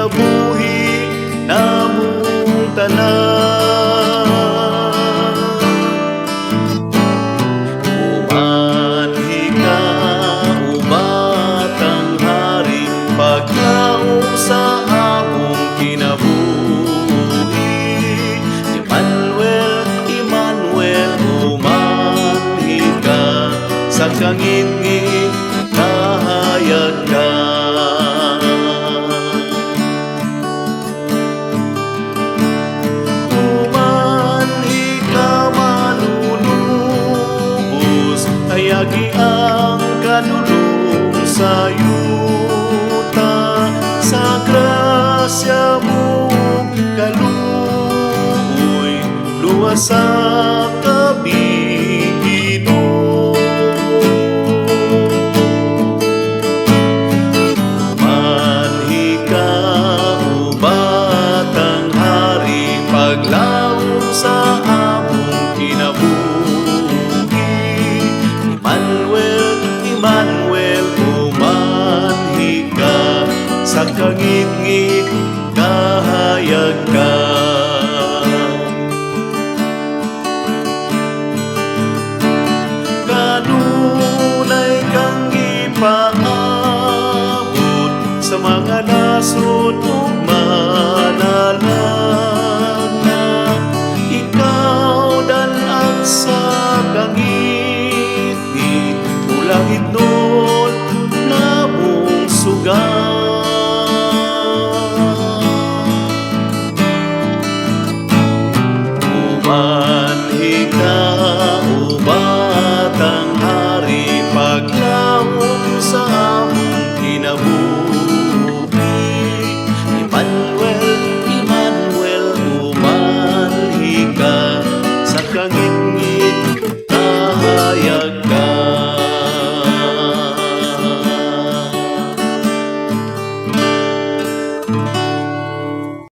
kinabuhi namong tanan. Umanhi ka, ubatang hari, paglaom sa among kinabuhi. Emmanuel, Emmanuel, umanhi ka, sa kangit-ngit kahayag ka. Umanhi ka, manunubos, hayagi ang kanulong sa yuta. Sa grasya mo kaluoy, luwas sa kabigino. Umanhi ka, ubatang hari, paglaom sa among kinabuhi. Emmanuel, Emmanuel, umanhi ka, sa kangit-ngit kahayag ka. Kanunay kang ipaabot sa mga nasod